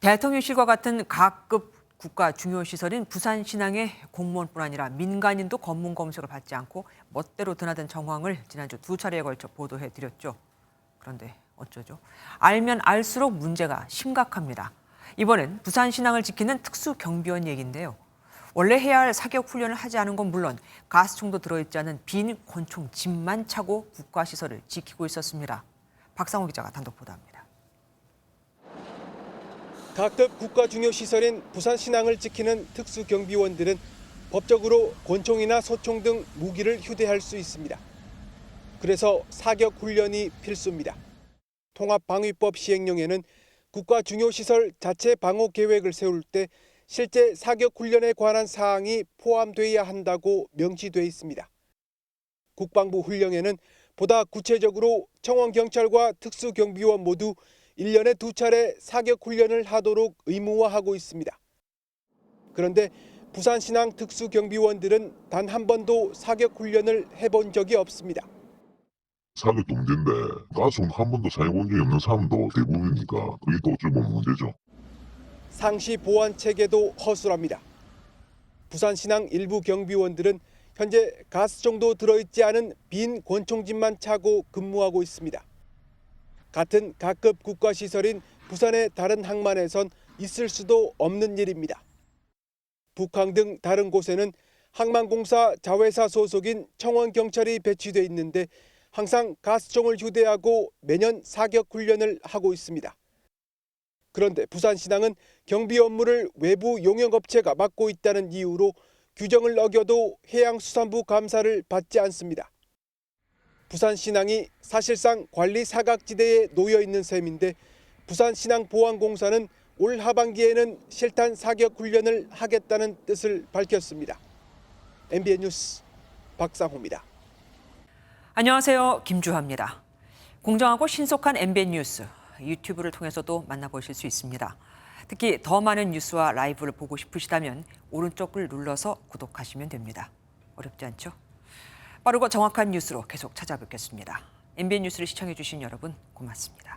대통령실과 같은 각급 국가 중요 시설인 부산신항의 공무원뿐 아니라 민간인도 검문 검색을 받지 않고 멋대로 드나든 정황을 지난주 2차례에 걸쳐 보도해드렸죠. 그런데 어쩌죠? 알면 알수록 문제가 심각합니다. 이번엔 부산신항을 지키는 특수경비원 얘기인데요. 원래 해야 할 사격 훈련을 하지 않은 건 물론 가스총도 들어있지 않은 빈 권총 집만 차고 국가시설을 지키고 있었습니다. 박상호 기자가 단독 보도합니다. 각급 국가 중요 시설인 부산신항을 지키는 특수경비원들은 법적으로 권총이나 소총 등 무기를 휴대할 수 있습니다. 그래서 사격 훈련이 필수입니다. 통합방위법 시행령에는 국가 중요 시설 자체 방호 계획을 세울 때 실제 사격 훈련에 관한 사항이 포함돼야 한다고 명시돼 있습니다. 국방부 훈령에는 보다 구체적으로 청원경찰과 특수경비원 모두 1년에 2차례 사격 훈련을 하도록 의무화하고 있습니다. 그런데 부산신항 특수경비원들은 단 한 번도 사격 훈련을 해본 적이 없습니다. 사격도 문제인데 가스총 한 번도 사용해본 적이 없는 사람도 대부분이니까 그게 또 어찌 보면 문제죠. 상시 보안 체계도 허술합니다. 부산신항 일부 경비원들은 현재 가스총도 들어있지 않은 빈 권총집만 차고 근무하고 있습니다. 같은 각급 국가시설인 부산의 다른 항만에선 있을 수도 없는 일입니다. 북항 등 다른 곳에는 항만공사 자회사 소속인 청원경찰이 배치돼 있는데 항상 가스총을 휴대하고 매년 사격 훈련을 하고 있습니다. 그런데 부산신항은 경비 업무를 외부 용역업체가 맡고 있다는 이유로 규정을 어겨도 해양수산부 감사를 받지 않습니다. 부산신항이 사실상 관리 사각지대에 놓여 있는 셈인데 부산신항보안공사는 올 하반기에는 실탄 사격 훈련을 하겠다는 뜻을 밝혔습니다. MBN 뉴스 박상호입니다. 안녕하세요. 김주하입니다. 공정하고 신속한 MBN 뉴스, 유튜브를 통해서도 만나보실 수 있습니다. 특히 더 많은 뉴스와 라이브를 보고 싶으시다면 오른쪽을 눌러서 구독하시면 됩니다. 어렵지 않죠? 빠르고 정확한 뉴스로 계속 찾아뵙겠습니다. MBN 뉴스를 시청해 주신 여러분 고맙습니다.